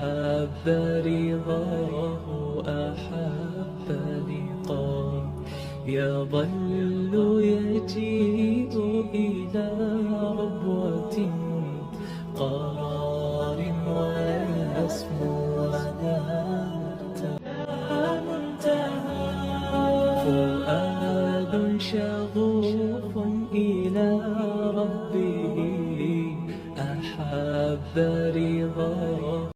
أحب رضاه أحب لقاه يظل يجيء إلى ربوة قرار ولا يسمو ولا منتهى فؤاد شغوف إلى ربه أحب رضاه